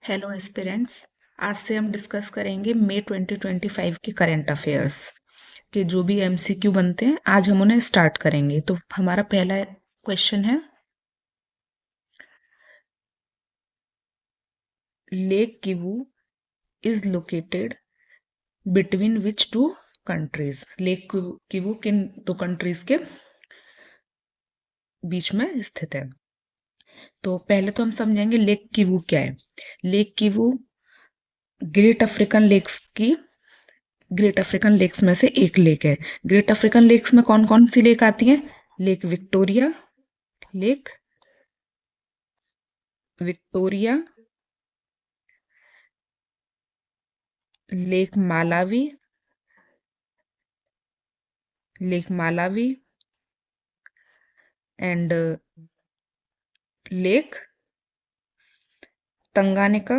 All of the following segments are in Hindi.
Hello aspirants. आज से हम डिस्कस करेंगे मई 2025 के करंट अफेयर्स के जो भी एमसीक्यू बनते हैं। आज हम उन्हें स्टार्ट करेंगे। तो हमारा पहला क्वेश्चन है, lake Kivu is located between which two countries. Lake Kivu किन दो कंट्रीज के बीच में स्थित है। तो पहले तो हम समझेंगे लेक किवू क्या है। Lake Kivu great African lakes में से एक लेक है। ग्रेट अफ्रीकन लेक्स में कौन कौन सी लेक आती हैं? Lake Victoria, lake Victoria, lake Malawi, lake Malawi and lake Tanganyika,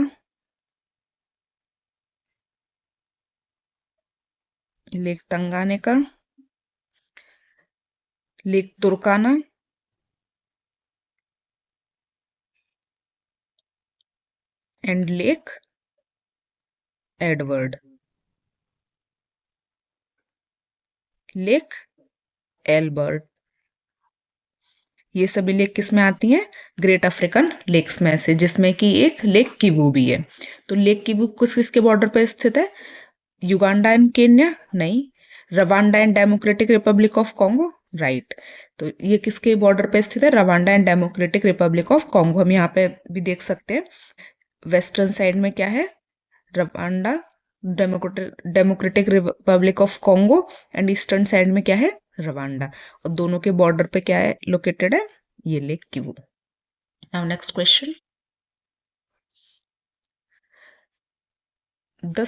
lake Tanganyika, lake तुर्काना and lake Edward. Lake Albert, ये सभी लेक किस में आती हैं? ग्रेट अफ्रीकन लेक्स में से, जिसमें कि एक लेक किवू भी है। तो लेक किवू किस किसके बॉर्डर पर स्थित है? Uganda and Kenya? नहीं। Rwanda and Democratic Republic of Congo? Right. तो ये किसके बॉर्डर पे स्थित है? Rwanda and Democratic Republic of Congo. हम यहाँ पे भी देख सकते हैं। वेस्टर्न साइड में क्या है? Rwanda democratic Republic of Congo and eastern side में क्या है? रवांडा। और दोनों के बॉर्डर पे क्या है लोकेटेड है? ये lake Kivu. Now next question. The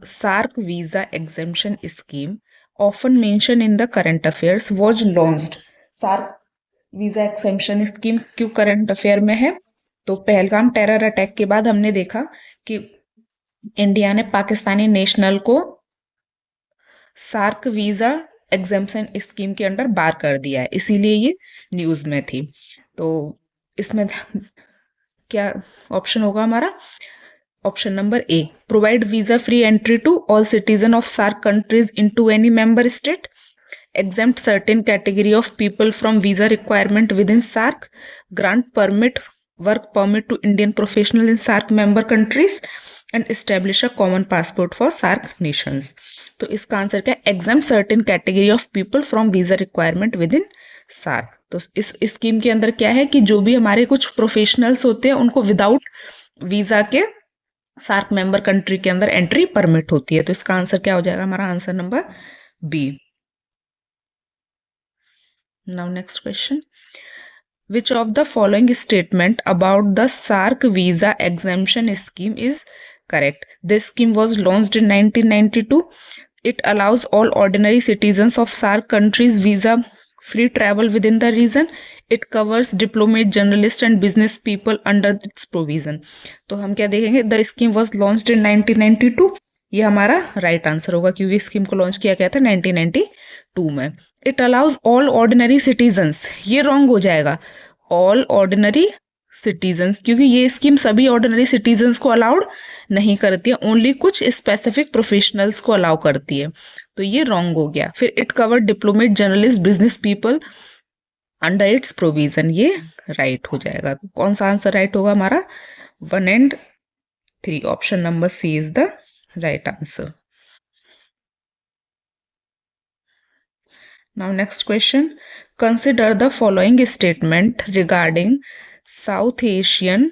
SARC visa exemption scheme, often mentioned in the current affairs, was launched. SARC visa exemption scheme क्यों करंट अफेयर में है? तो पहलगाम टेरर अटैक के बाद हमने देखा कि इंडिया ने पाकिस्तानी नेशनल को सार्क वीजा एग्जेम्पशन स्कीम के अंडर बार कर दिया है, इसीलिए ये न्यूज में थी। तो इसमें क्या ऑप्शन होगा हमारा? Option number A, provide visa free entry to all citizen of SAARC countries into any member state, exempt certain category of people from visa requirement within SARC, grant work permit to Indian professional in SARC member countries and establish a common passport for SARC nations. तो इसका आंसर क्या है? exempt certain category of people from visa requirement within SARC। तो इस स्कीम के अंदर क्या है कि जो भी हमारे कुछ प्रोफेशनल्स होते हैं उनको विदाउट वीजा के सार्क मेंबर कंट्री के अंदर एंट्री परमिट होती है। तो इसका आंसर क्या हो जाएगा? हमारा answer number B. Now next question. Which of the following statement about the SARC visa exemption scheme is correct? This scheme was launched in 1992. It allows all ordinary citizens of SARC countries visa free travel within the region. It covers diplomat, journalists and business people under its provision. तो हम क्या देखेंगे? The scheme was launched in 1992. ये हमारा राइट आंसर होगा क्योंकि स्कीम को लॉन्च किया गया था 1992 में। It allows all ordinary citizens, ये रॉन्ग हो जाएगा। ऑल ऑर्डिनरी सिटीजन्स, क्योंकि ये स्कीम सभी ऑर्डिनरी सिटीजन्स को अलाउड नहीं करती है, ओनली कुछ स्पेसिफिक प्रोफेशनल्स को अलाउ करती है। तो ये रॉन्ग हो गया। फिर it cover diplomat, journalist, business people under its provision, ये राइट हो जाएगा। तो कौन सा आंसर राइट होगा हमारा? 1 and 3, option number C is the right answer. Now next question. Consider the following statement regarding South Asian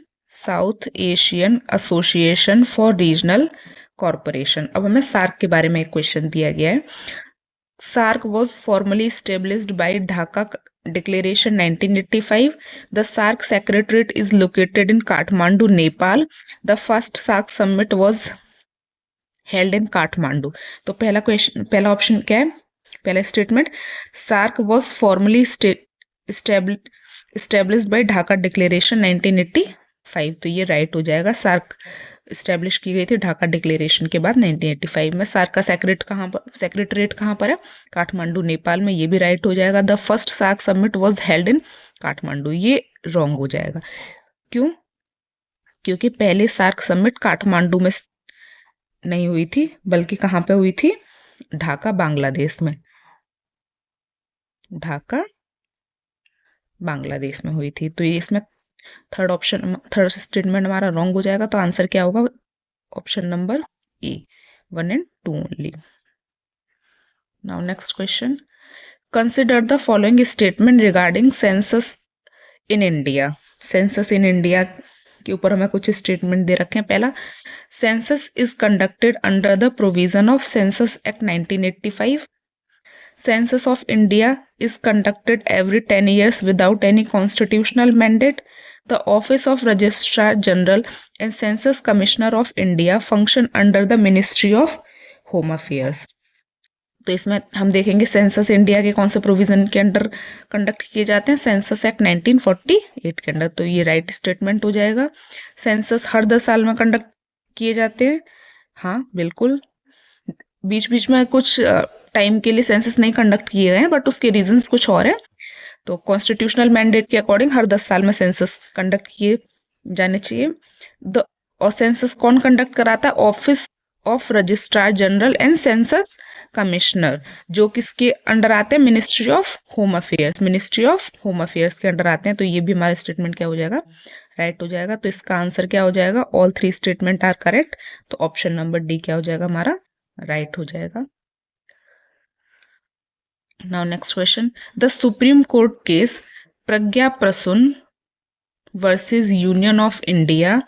Association for Regional Cooperation. अब हमें सार्क के बारे में एक क्वेश्चन दिया गया है। SARC was formally established by Dhaka Declaration 1985. The SARC Secretariat is located in Kathmandu, Nepal. The first SARC summit was held in Kathmandu. तो पहला ऑप्शन क्या है? पहला statement, SAARC was formally established by Dhaka declaration 1985। तो ये राइट हो जाएगा। सार्क स्टेब्लिश की गई थी ढाका डिक्लेरेशन के बाद 1985 में। सार्क का सेक्रेटरीट कहाँ पर है? काठमांडू, नेपाल में। ये भी राइट हो जाएगा। The first SAARC summit was held in Kathmandu, ये रॉन्ग हो जाएगा। क्यों? क्योंकि पहले सार्क समिट काठमांडू में नहीं हुई थी, बल्कि कहाँ पे हुई थी? ढाका, बांग्लादेश में। ढाका, बांग्लादेश में हुई थी। तो ये इसमें थर्ड स्टेटमेंट हमारा रॉन्ग हो जाएगा। तो आंसर क्या होगा? Option number A, 1 and 2 only. Now next question. Consider the following statement regarding census in India. Census in India के ऊपर हमें कुछ स्टेटमेंट दे रखे हैं। पहला, census is conducted under the provision of Census Act 1985. Census of India is conducted every 10 years without any constitutional mandate. The Office of Registrar General and Census Commissioner of India function under the Ministry of Home Affairs. तो इसमें हम देखेंगे सेंसस इंडिया के कौन से प्रोविजन के अंडर कंडक्ट किए जाते हैं? सेंसस एक्ट 1948 के अंडर। तो ये राइट स्टेटमेंट हो जाएगा। सेंसस हर 10 साल में कंडक्ट किए जाते हैं। हाँ बिल्कुल, बीच बीच में कुछ टाइम के लिए सेंसस नहीं कंडक्ट किए गए हैं, बट उसके रीजंस कुछ और है। तो कॉन्स्टिट्यूशनल मैंडेट के अकॉर्डिंग हर 10 साल में सेंसस कंडक्ट किए जाने चाहिए। और सेंसस कौन कंडक्ट कराता है? Office of registrar general and census commissioner, जो किसके अंडर आते हैं? Ministry of home affairs. Ministry of home affairs के अंडर आते हैं। तो ये भी हमारा स्टेटमेंट क्या हो जाएगा? राइट हो जाएगा। तो इसका आंसर क्या हो जाएगा? All 3 statement are correct. तो ऑप्शन नंबर डी क्या हो जाएगा हमारा? राइट हो जाएगा। Now next question. The Supreme Court case Pragya Prasoon versus Union of India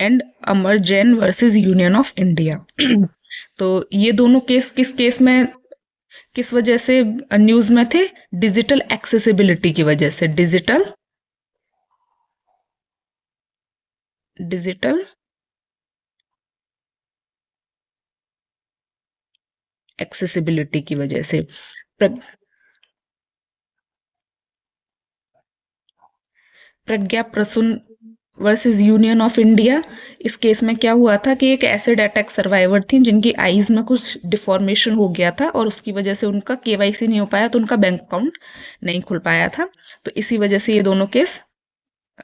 and Amar Jain versus Union of India. तो ये दोनों केस किस केस में, किस वजह से न्यूज में थे? डिजिटल एक्सेसिबिलिटी की वजह से। डिजिटल एक्सेसिबिलिटी की वजह से। Pragya Prasoon versus Union of India, इस केस में क्या हुआ था कि एक एसिड अटैक सर्वाइवर थी जिनकी आईज में कुछ डिफॉर्मेशन हो गया था और उसकी वजह से उनका केवाईसी नहीं हो पाया, तो उनका बैंक अकाउंट नहीं खुल पाया था। तो इसी वजह से ये दोनों केस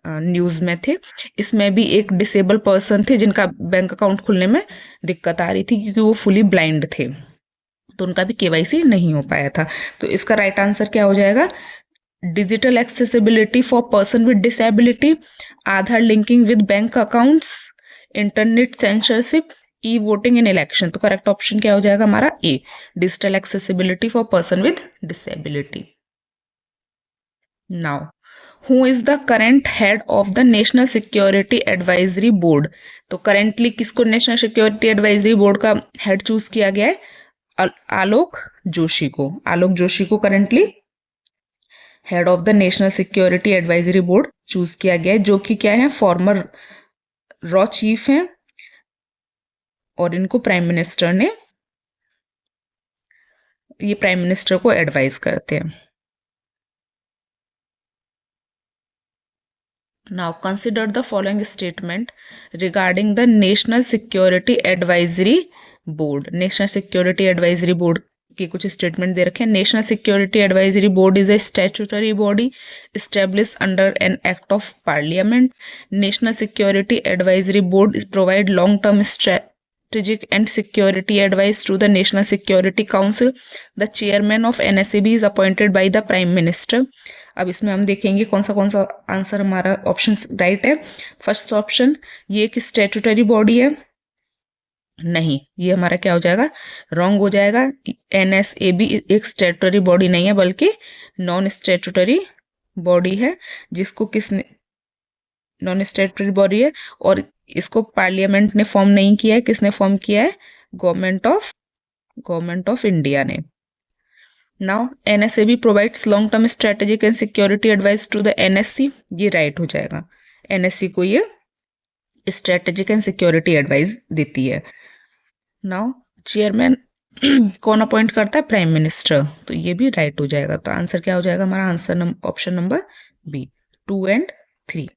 न्यूज में थे। इसमें भी एक डिसेबल पर्सन थे जिनका बैंक अकाउंट खुलने में दिक्कत आ रही थी क्योंकि वो फुली ब्लाइंड थे, तो उनका भी केवाईसी नहीं हो पाया था। तो इसका राइट आंसर क्या हो जाएगा? Digital accessibility for person with disability, Aadhaar linking with bank account, internet censorship, e voting in election. तो करेक्ट ऑप्शन क्या हो जाएगा हमारा? A, digital accessibility for person with disability. Now, who is the current head of the national security advisory board? तो करेंटली किसको नेशनल सिक्योरिटी एडवाइजरी बोर्ड का हेड चूज किया गया है? आलोक जोशी को। आलोक जोशी को currently head of the national security advisory board choose किया गया है, जो कि क्या है? फॉर्मर रॉ चीफ हैं और इनको प्राइम मिनिस्टर ने, ये प्राइम मिनिस्टर को एडवाइज करते हैं। Now consider the following statement regarding the National Security Advisory Board. National Security Advisory Board के कुछ स्टेटमेंट दे रखे हैं। National security advisory board is a statutory body established under an act of parliament. National Security Advisory Board is provide long-term strategic and security advice to the National Security Council. The chairman of NSAB is appointed by the Prime Minister. अब इसमें हम देखेंगे कौन सा आंसर हमारा ऑप्शन राइट है। फर्स्ट ऑप्शन, ये एक स्टैट्यूटरी बॉडी है। नहीं, ये हमारा क्या हो जाएगा? रॉन्ग हो जाएगा। एनएसएबी एक स्टैट्यूटरी बॉडी नहीं है, बल्कि नॉन स्टैट्यूटरी बॉडी है, जिसको किसने, नॉन स्टैट्यूटरी बॉडी है और इसको पार्लियामेंट ने फॉर्म नहीं किया है। किसने फॉर्म किया है? गवर्नमेंट ऑफ इंडिया ने। Now NSAB provides long term strategic and security advice to the NSC. ये राइट हो जाएगा। NSC को ये स्ट्रेटेजिक एंड सिक्योरिटी एडवाइस देती है। नाउ चेयरमैन कौन अपॉइंट करता है? Prime minister. तो ये भी राइट हो जाएगा। तो आंसर क्या हो जाएगा हमारा? Answer option number B, 2 and 3।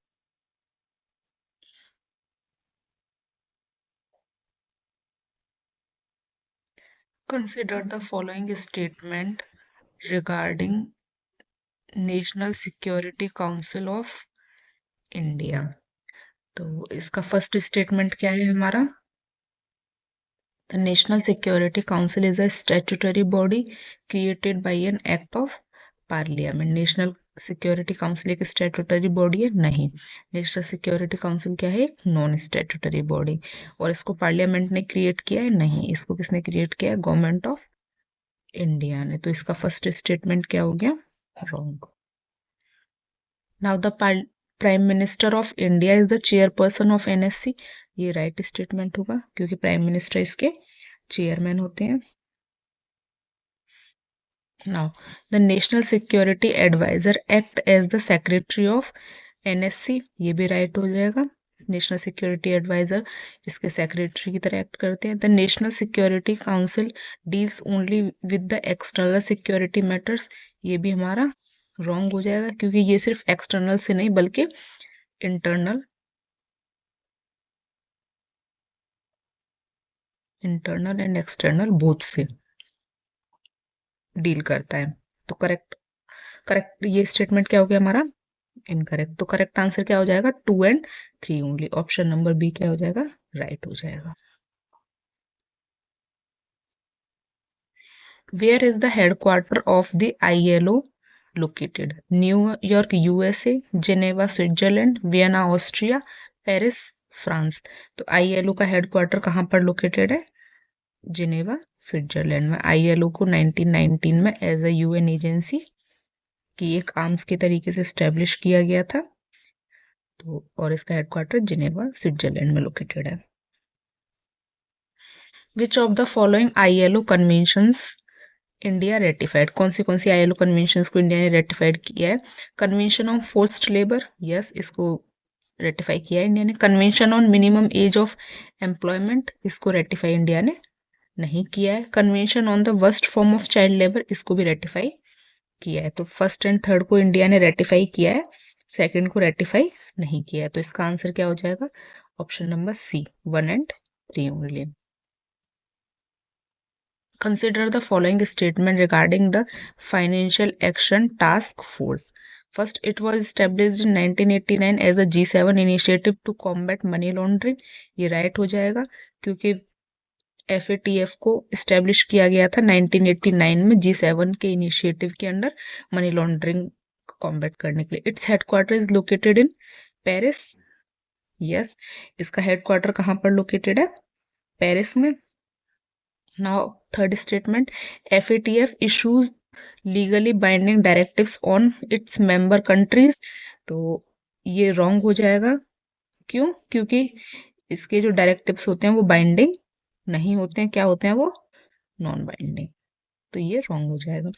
Consider the following statement regarding National Security Council of India. तो इसका फर्स्ट स्टेटमेंट क्या है हमारा? The National Security Council is a statutory body created by an act of parliament. National security council एक स्टैट्यूटरी बॉडी है? नहीं। नेशनल सिक्योरिटी काउंसिल क्या है? Non statutory body. और इसको पार्लियामेंट ने क्रिएट किया है? नहीं। इसको किसने क्रिएट किया है? गवर्नमेंट ऑफ इंडिया ने। तो इसका फर्स्ट स्टेटमेंट क्या हो गया? Wrong. Now the prime minister of India is the chairperson of NSC. ये राइट स्टेटमेंट होगा क्योंकि प्राइम मिनिस्टर इसके चेयरमैन होते हैं। Now the national security adviser act as the secretary of NSC. ये भी राइट हो जाएगा। नेशनल सिक्योरिटी एडवाइजर इसके सेक्रेटरी की तरह एक्ट करते हैं। The national security council deals only with the external security matters. ये भी हमारा रॉन्ग हो जाएगा क्योंकि ये सिर्फ एक्सटर्नल से नहीं बल्कि इंटरनल एंड एक्सटर्नल बोथ से डील करता है। तो करेक्ट ये स्टेटमेंट क्या हो गया हमारा? इनकरेक्ट। तो करेक्ट आंसर क्या हो जाएगा? 2 and 3 only. Option number B क्या हो जाएगा? राइट हो जाएगा। Where is the headquarter of the ILO located? New York USA, Geneva Switzerland, Vienna Austria, Paris France. तो ILO का हेडक्वार्टर कहाँ पर लोकेटेड है? जिनेवा स्विट्जरलैंड में। ILO को 1919 में एज अ UN एजेंसी की एक आर्म्स के तरीके से स्टेब्लिश किया गया था। तो और इसका हेडक्वार्टर जिनेवा स्विट्जरलैंड में लोकेटेड है। Which of the following ILO conventions India ratified? कौन सी ILO कन्वेंशंस को इंडिया ने रेटिफाइड किया है? Convention on forced labour, yes, इसको रेटिफाई किया है इंडिया ने। Convention on minimum age of employment, इसको रेटिफाई इंडिया ने नहीं किया है। Convention on the worst form of child labour, इसको भी रेटिफाई किया है। तो फर्स्ट एंड थर्ड को इंडिया ने रेटिफाई किया है, सेकंड को रेटिफाई नहीं किया है। तो इसका आंसर क्या हो जाएगा? Option number C, 1 and 3 only. Consider the following statement regarding the Financial Action Task Force. First, it was established in 1989 as a G7 initiative to combat money laundering. ये राइट हो जाएगा क्योंकि FATF को इस्टेब्लिश किया गया था 1989 में G7 के इनिशिएटिव के अंडर मनी लॉन्ड्रिंग कॉम्बैट करने के लिए। It's headquarter is located in Paris, yes. इसका हेडक्वार्टर कहाँ पर लोकेटेड है? पेरिस में। Now third statement, FATF issues legally binding directives on its member countries. तो ये रॉन्ग हो जाएगा। क्यों? क्योंकि इसके जो डायरेक्टिव्स होते हैं वो बाइंडिंग नहीं होते हैं। क्या होते हैं वो? Non binding. तो ये रॉन्ग हो जाएगा।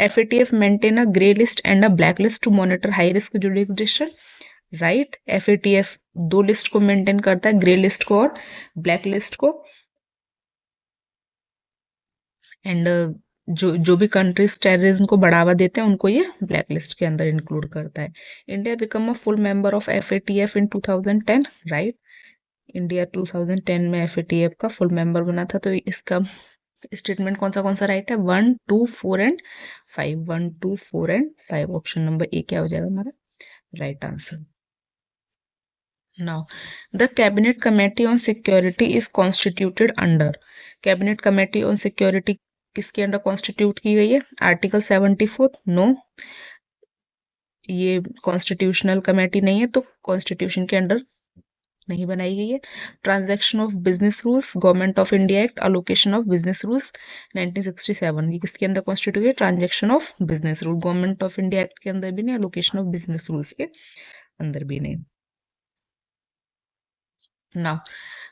FATF maintain a grey list and a black list to monitor high risk jurisdiction, right. FATF दो लिस्ट को मेंटेन करता है, ग्रे लिस्ट को और ब्लैक लिस्ट को। एंड जो भी कंट्रीज टेररिज्म को बढ़ावा देते हैं उनको ये ब्लैक लिस्ट के अंदर इंक्लूड करता है। India become a full member of FATF in 2010, right. India 2010 में FATF का फुल मेंबर बना था। तो इसका स्टेटमेंट कौन सा राइट है? 1, 2, 4 and 5। 1, 2, 4 and 5। ऑप्शन नंबर ए क्या हो जाएगा हमारा? Right answer. Now the cabinet committee on security is constituted under. Cabinet committee on security किसके अंडर कॉन्स्टिट्यूट की गई है? आर्टिकल 74। नो, ये कॉन्स्टिट्यूशनल कमेटी नहीं है, तो कॉन्स्टिट्यूशन के अंडर नहीं बनाई गई है। Transaction of business rules, government of India act, allocation of business rules 1967, ये किसके अंदर कॉन्स्टिट्यूट है? Transaction of business rule. Government of India act के अंदर भी नहीं, अलोकेशन ऑफ बिजनेस रूल्स के अंदर भी नहीं। Now,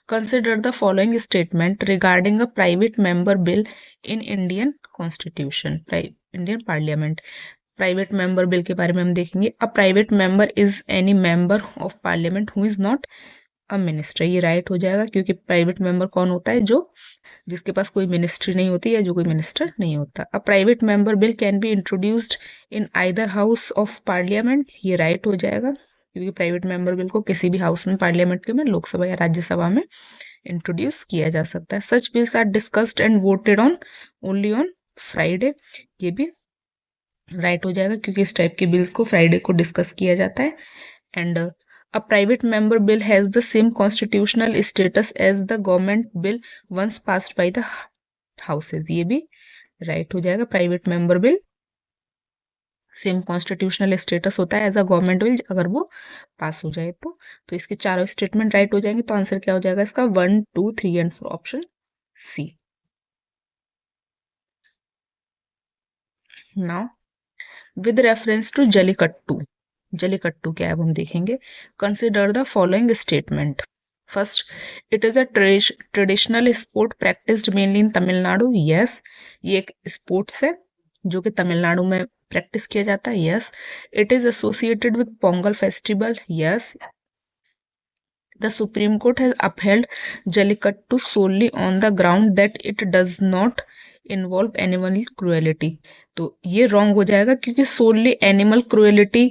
consider the following statement regarding a private member bill in Indian Constitution, Indian Parliament. Private member bill के बारे में हम देखेंगे। A private member is any member of parliament who is not a minister. ये राइट हो जाएगा क्योंकि प्राइवेट मेंबर कौन होता है? जो जिसके पास कोई मिनिस्ट्री नहीं होती या जो कोई मिनिस्टर नहीं होता। A private member bill can be introduced in either house of parliament. ये राइट हो जाएगा क्योंकि प्राइवेट मेंबर बिल को किसी भी हाउस में, पार्लियामेंट के में, लोकसभा या राज्यसभा में इंट्रोड्यूस किया जा सकता है। Such bills are discussed and voted on only on Friday. ये भी राइट हो जाएगा क्योंकि इस टाइप के बिल्स को फ्राइडे को डिस्कस किया जाता है। And A private member bill has the same constitutional status as the government bill once passed by the houses. ये भी राइट हो जाएगा. Private member bill same constitutional status होता है एज अ गवर्नमेंट बिल अगर वो पास हो जाए तो इसके चारों स्टेटमेंट राइट हो जाएंगे. तो आंसर क्या हो जाएगा इसका 1, 2, 3 and 4 option C. Now with reference to Jallikattu क्या है अब हम देखेंगे. Consider the following statement. First, it is a traditional sport practiced mainly in Tamil Nadu. Yes, ये एक स्पोर्ट्स है जो कि तमिलनाडु में प्रैक्टिस किया जाता है. Yes, it is associated with Pongal festival. Yes, the Supreme Court has upheld Jallikattu solely on the ground that it does not involve animal cruelty. तो ये रॉन्ग हो जाएगा क्योंकि सोनली एनिमल क्रुएलिटी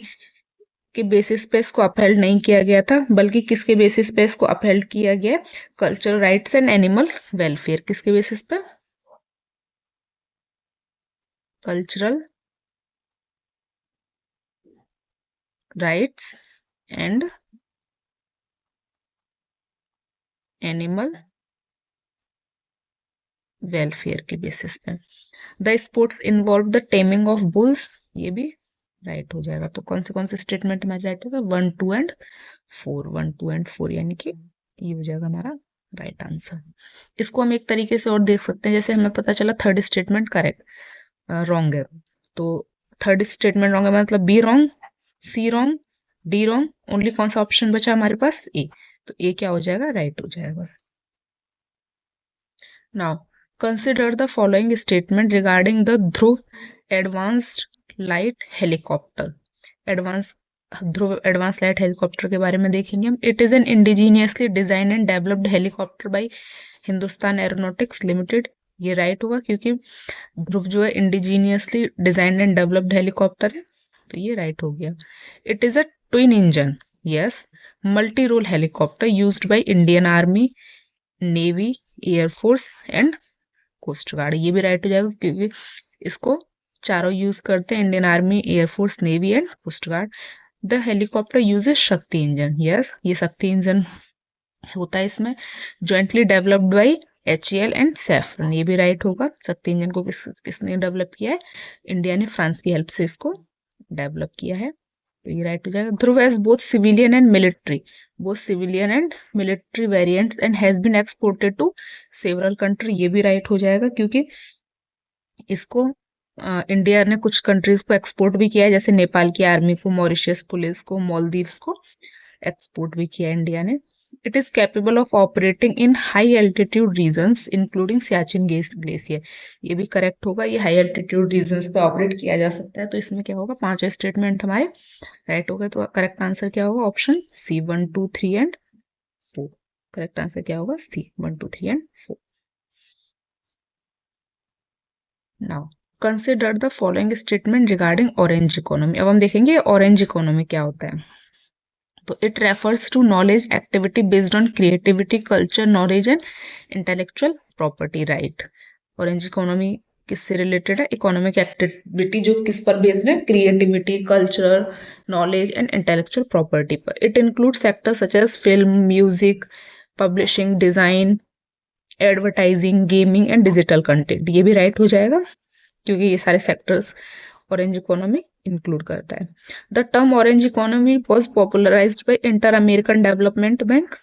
के बेसिस पे इसको अपहेल्ड नहीं किया गया था, बल्कि किसके बेसिस पे इसको अपहेल्ड किया गया, cultural rights and animal welfare. किसके बेसिस पे, cultural rights and animal welfare के बेसिस पे. The sports involve the taming of bulls. ये भी राइट हो जाएगा. तो कौन से स्टेटमेंट में राइट होगा, 1, 2 एंड 4. 1, 2 एंड 4 यानी कि ये हो जाएगा हमारा राइट आंसर. इसको हम एक तरीके से और देख सकते हैं. जैसे हमें पता चला थर्ड स्टेटमेंट करेक्ट रॉन्ग है, तो थर्ड स्टेटमेंट रॉन्ग है मतलब B wrong, C wrong, D wrong. Only कौन सा ऑप्शन बचा हमारे पास, ए. तो ए क्या हो जाएगा, राइट हो जाएगा. Now consider the following statement regarding the Dhruv advanced light helicopter. Advance Dhruv advance light helicopter के बारे में देखेंगे हम. It is an indigenously design and developed helicopter by Hindustan aeronautics limited. ये राइट होगा क्योंकि ध्रुव जो है indigenously designed and developed helicopter है, तो ये राइट हो गया. It is a twin engine, yes, multi role helicopter used by Indian army, navy, air force and coast guard. ये भी राइट हो जाएगा क्योंकि इसको चारों यूज करते हैं, Indian army, air force, navy and coast guard. The helicopter uses Shakti engine. Yes, ये शक्ति इंजन होता है इसमें. Jointly developed by HAL and Safran. ये भी राइट होगा. शक्ति इंजन को किसने डेवलप किया है, इंडिया ने फ्रांस की हेल्प से इसको डेवलप किया है. तो ये राइट हो जाएगा. Dhruv has both civilian and military, both civilian and military variant and has been exported to several country. ये भी राइट हो जाएगा क्योंकि इसको इंडिया ने कुछ कंट्रीज को एक्सपोर्ट भी किया है, जैसे नेपाल की आर्मी को, मॉरिशस पुलिस को, मालदीव्स को एक्सपोर्ट भी किया इंडिया ने. It is capable of operating in high altitude regions including Siachen glacier. ये भी करेक्ट होगा. ये हाई एल्टीट्यूड रीजन्स पे ऑपरेट किया जा सकता है. तो इसमें क्या होगा, 5 स्टेटमेंट हमारे राइट होगा. तो करेक्ट आंसर क्या होगा, option C, 1, 2, 3 and 4. Correct answer क्या होगा, C, 1, 2, 3 and 4. Now consider the following statement regarding orange economy. अब हम देखेंगे ऑरेंज इकोनॉमी क्या होता है. तो it refers to knowledge activity based on creativity, culture, knowledge and intellectual property right. Orange economy किससे रिलेटेड है, इकोनॉमिक एक्टिविटी जो किस पर बेस्ड है, creativity, culture, knowledge and intellectual property पर. It include sector such as film, music, publishing, design, advertising, gaming and digital content. ये भी राइट हो जाएगा क्योंकि ये सारे सेक्टर्स ऑरेंज इकोनॉमी इंक्लूड करता है. The term orange economy was popularised by inter American development bank.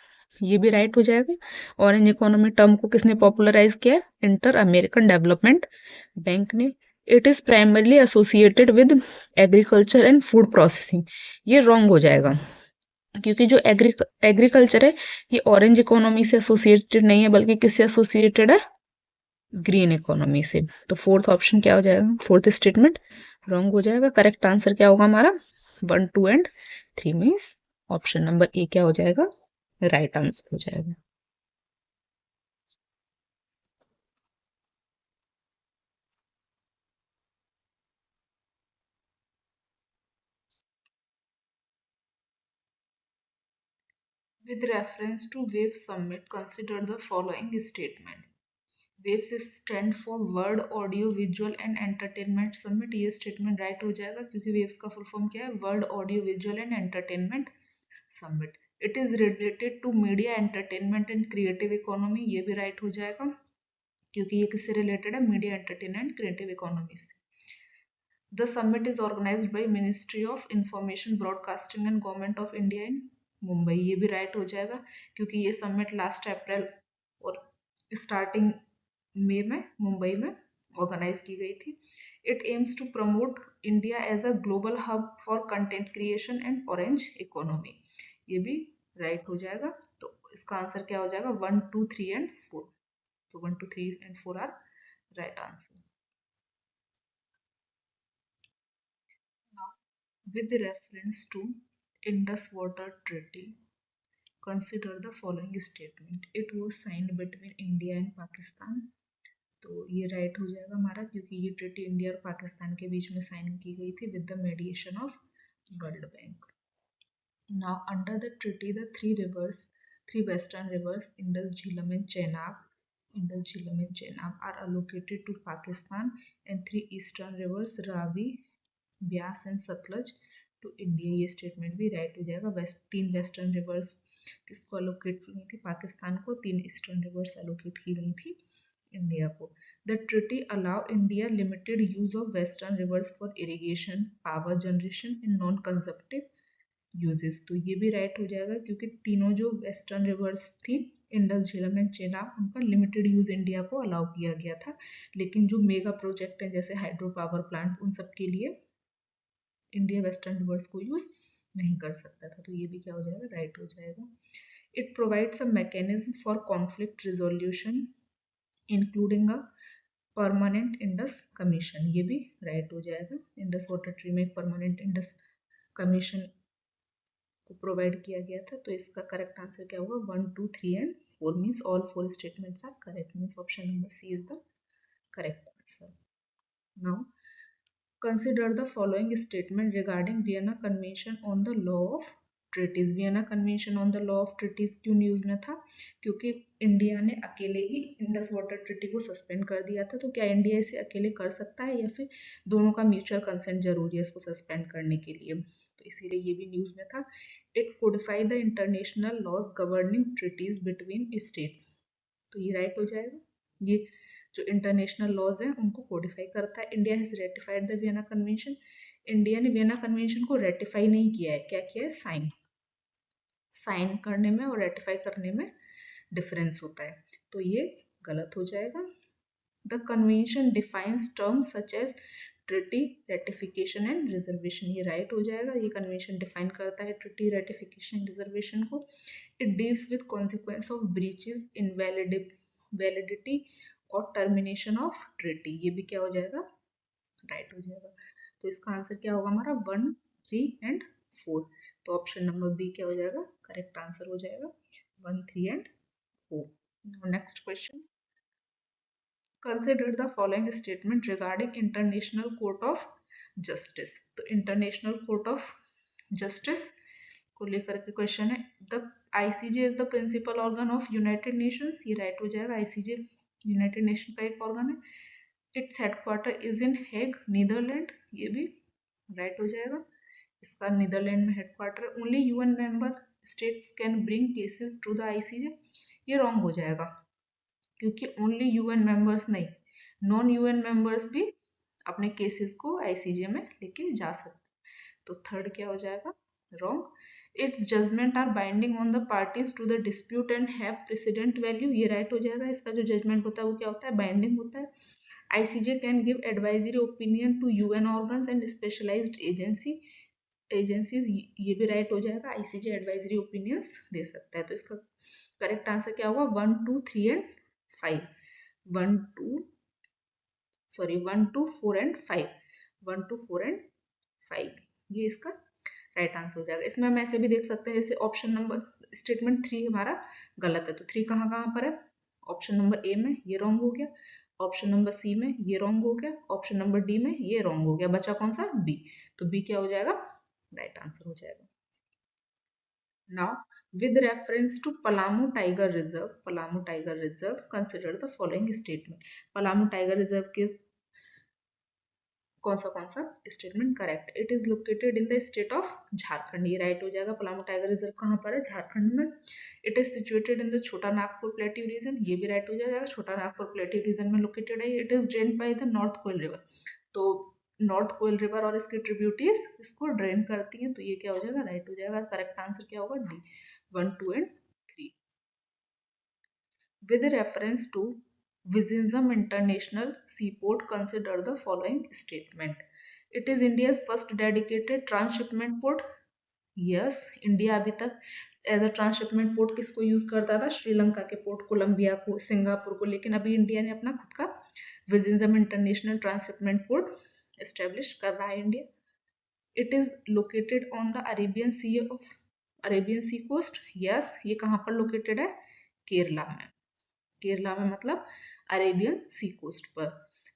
ये भी राइट हो जाएगा. ऑरेंज इकोनॉमी टर्म को किसने पॉपुलराइज किया है, इंटर अमेरिकन डेवलपमेंट बैंक ने. It is primarily associated with agriculture and food processing. ये रॉन्ग हो जाएगा क्योंकि जो एग्रीकल्चर है ये ऑरेंज इकोनॉमी से एसोसिएटेड नहीं है, बल्कि किससे एसोसिएटेड है, ग्रीन इकोनॉमी से. तो फोर्थ ऑप्शन क्या हो जाएगा, फोर्थ स्टेटमेंट रॉन्ग हो जाएगा. करेक्ट आंसर क्या होगा हमारा, 1, 2 एंड 3 मीन्स ऑप्शन नंबर ए क्या हो जाएगा, राइट आंसर हो जाएगा. With reference to WAVE Summit, consider the following statement. वेव्स stands for world audio visual and entertainment summit. ये स्टेटमेंट राइट हो जाएगा क्योंकि वेव्स का फुल फॉर्म क्या है, world audio visual and entertainment summit. It is related to media entertainment and creative economy, ये भी राइट हो जाएगा क्योंकि ये किससे रिलेटेड है, media entertainment and creative economy से। The summit is organised by ministry of information broadcasting and government of India in Mumbai, ये भी राइट हो जाएगा क्योंकि ये समिट लास्ट अप्रैल और स्टार्टिंग मई में मुंबई में ऑर्गेनाइज की गई थी। It aims to promote India as a global hub for content creation and orange economy, ये भी राइट हो जाएगा। तो इसका आंसर क्या हो जाएगा, 1, 2, 3 एंड 4। तो 1, 2, 3 and 4 are right answer. Now, with reference to Indus Water Treaty, consider the following statement. It was signed between India and Pakistan. तो ये राइट हो जाएगा हमारा क्योंकि ये ट्रीटी इंडिया और पाकिस्तान के बीच में साइन की गई थी with the मेडिएशन of world bank. Now under the treaty the three western rivers Indus, Jhelum and Chenab are allocated to Pakistan and 3 eastern rivers Ravi, Beas and Sutlej to India, ये स्टेटमेंट भी राइट हो जाएगा। 3 वेस्टर्न रिवर्स किसको अलोकेट की गई थी, पाकिस्तान को, 3 ईस्टर्न रिवर्स अलोकेट की गई थी इंडिया को। The treaty allow India limited use of western rivers for irrigation, power generation and non consumptive uses, तो ये भी राइट हो जाएगा क्योंकि तीनों जो वेस्टर्न रिवर्स थी इंडस, झेलम एंड चेनाब, उनका लिमिटेड यूज इंडिया को अलाउ किया गया था, लेकिन जो मेगा प्रोजेक्ट हैं जैसे हाइड्रो पावर प्लांट, उन सब के लिए इंडिया वेस्टर्न रिवर्स को यूज नहीं कर सकता था, तो ये भी क्या हो जाएगा, राइट हो जाएगा। It provides a mechanism for conflict resolution including a permanent Indus commission, ये भी राइट हो जाएगा। इंडस वाटर ट्री में एक परमानेंट इंडस कमीशन को प्रोवाइड किया गया था, तो इसका करेक्ट आंसर क्या होगा, 1, 2, 3 and 4 means all 4 statements are correct, means option number C is the correct answer. Now consider the following statement regarding Vienna Convention on the Law of Treaties. Vienna Convention on the Law of Treaties क्यों न्यूज में था, क्योंकि इंडिया ने अकेले ही इंडस वाटर ट्रीटी को सस्पेंड कर दिया था, तो क्या इंडिया इसे अकेले कर सकता है या फिर दोनों का म्यूचुअल कंसेंट जरूरी है इसको सस्पेंड करने के लिए, तो इसीलिए ये भी न्यूज में था। It codify the international laws governing treaties between states, तो ये राइट हो जाएगा। ये जो इंटरनेशनल लॉज हैं उनको कोडिफाई करता है। India has ratified the Vienna convention, India ने वियना कन्वेंशन को रेटिफाई नहीं किया है, क्या किया है, साइन। साइन करने में और रेटिफाई करने में डिफरेंस होता है, तो ये गलत हो जाएगा। The convention defines terms such as treaty, ratification and reservation, ये राइट हो जाएगा। ये कन्वेंशन डिफाइन करता है ट्रीटी, रेटिफिकेशन, रिजर्वेशन को। It deals with consequence of breaches, validity और टर्मिनेशन ऑफ ट्रीटी, ये भी क्या हो जाएगा, राइट हो जाएगा। तो इसका आंसर क्या होगा हमारा, 1, 3 एंड 4, तो ऑप्शन नंबर बी क्या हो जाएगा, करेक्ट आंसर हो जाएगा 1, 3 and 4। Next question, consider the following statement regarding international court of justice. तो इंटरनेशनल कोर्ट ऑफ जस्टिस को लेकर के क्वेश्चन है। The ICJ is the principal organ of united nations, ये राइट हो जाएगा। आईसीजे यूनाइटेड नेशन का एक ऑर्गन है। Its headquarter is in Hague, Netherland, ये भी राइट हो जाएगा। इसका नीदरलैंड में headquarter. Only UN member states can bring cases to the ICJ, ये रॉन्ग हो जाएगा क्योंकि ओनली यूएन मेंबर्स नहीं, नॉन यूएन मेंबर्स भी अपने केसेस को आईसीजे में लेके जा सकते, तो थर्ड क्या हो जाएगा, wrong. Its judgement are binding on the parties to the dispute and have precedent value, ये राइट हो जाएगा। इसका जो जजमेंट होता है वो क्या होता है, बाइंडिंग होता है। ICJ can give advisory opinion to UN organs and specialised agencies, ये भी राइट हो जाएगा। आईसीजे एडवाइजरी ओपिनियंस दे सकता है, तो इसका करेक्ट आंसर क्या होगा, 1, 2, 3 एंड 5, 1, 2, 4 एंड 5, 1, 2, 4 एंड 5, ये इसका राइट आंसर हो जाएगा। इसमें हम ऐसे भी देख सकते हैं जैसे ऑप्शन नंबर स्टेटमेंट 3 हमारा गलत है, तो 3 कहाँ कहाँ पर है, ऑप्शन नंबर ए में, ये रॉन्ग हो गया। ऑप्शन नंबर सी में ये रॉन्ग हो गया। ऑप्शन नंबर डी में ये रॉन्ग हो गया। बचा कौन सा, बी, तो बी क्या हो जाएगा, राइट आंसर हो जाएगा। Now with reference to Palamu Tiger Reserve, consider the following statement. Palamu Tiger Reserve के कौन सा statement correct? It is located in the state of Jharkhand, ये राइट हो जाएगा। पलामू टाइगर रिजर्व कहाँ पर है? झारखंड में। It is situated in the छोटा नागपुर प्लेट्यू रीजन, ये भी राइट हो जाएगा, छोटा नागपुर प्लेट्यू रीजन में लोकेटेड है। It is drain by the north Koel river, तो नॉर्थ कोयल रिवर और इसकी ट्रिब्यूटरीज इसको ड्रेन करती हैं, तो ये क्या हो जाएगा? राइट हो जाएगा। करेक्ट आंसर क्या होगा? D, 1, 2 and 3। With reference to Vizhinjam International Seaport, consider the following statement. It is India's first dedicated transshipment port. Yes, India अभी तक एज अ ट्रांसशिपमेंट पोर्ट किसको यूज करता था? श्रीलंका के पोर्ट कोलंबिया को, सिंगापुर को, लेकिन अभी इंडिया ने अपना खुद का Vizhinjam international transshipment port establish कर रहा है India. It is located on the Arabian sea coast. Yes, ये कहाँ पर लोकेटेड है? केरला में। केरला में मतलब अरेबियन सी कोस्ट पर।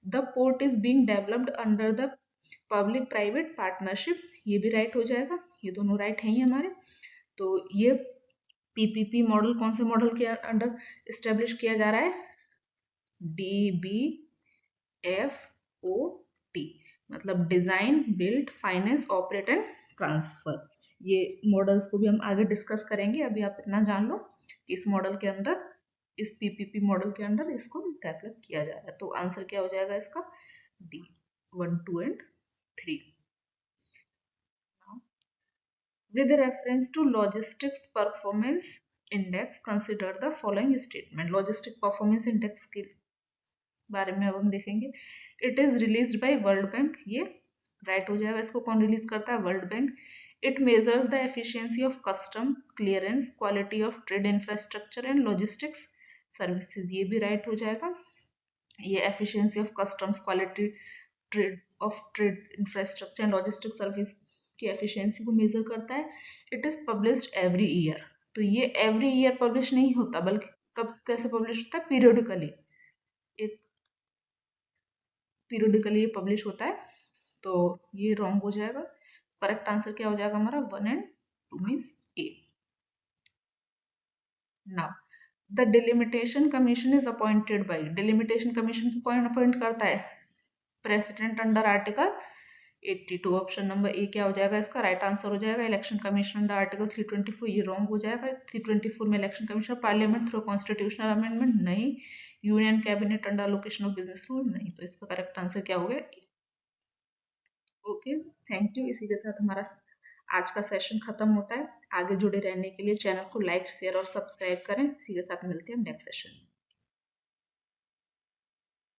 The port is being developed under the public private partnership, ये भी राइट हो जाएगा, ये दोनों राइट हैं ही हमारे। तो ये पीपीपी मॉडल कौन से मॉडल के अंडर एस्टेब्लिश किया जा रहा है? DBFOT, मतलब design, build, finance, operate and transfer. ये मॉडल्स को भी हम आगे डिस्कस करेंगे, अभी आप इतना जान लो कि इस मॉडल के अंदर, इस पीपीपी मॉडल के अंदर इसको डेवलप किया जा रहा है। तो आंसर क्या हो जाएगा इसका? D, 1, 2 and 3। With reference to logistics performance index, consider the following statement. Logistic performance index के बारे में अब हम देखेंगे। It is released by world bank, ये राइट हो जाएगा। इसको कौन रिलीज करता है? World bank. It measures the efficiency of custom clearance, quality of trade infrastructure and logistics services, ये भी राइट हो जाएगा। ये efficiency of customs, quality trade infrastructure and logistic service की एफिशिएंसी को मेजर करता है। It is published every year, तो ये एवरी ईयर पब्लिश नहीं होता, बल्कि कब कैसे पब्लिश होता है? पीरियडिकली, एक पीरियडिकली ये पब्लिश होता है, तो ये रॉन्ग हो जाएगा। करेक्ट आंसर क्या हो जाएगा हमारा? 1 and 2 means A. Now the delimitation commission is appointed by, delimitation commission को कौन अपॉइंट करता है? President under article 82। Option number ए क्या हो जाएगा इसका? राइट आंसर हो जाएगा। इलेक्शन कमीशन अंडर आर्टिकल 324, ये रॉन्ग हो जाएगा। 324 में election commission, parliament through constitutional amendment नहीं, union cabinet under location of business rule नहीं, तो इसका करेक्ट आंसर क्या हो गया? Okay, thank you. इसी के साथ हमारा आज का सेशन खत्म होता है। आगे जुड़े रहने के लिए चैनल को लाइक, शेयर और सब्सक्राइब करें। इसी के साथ मिलते हैं नेक्स्ट सेशन में।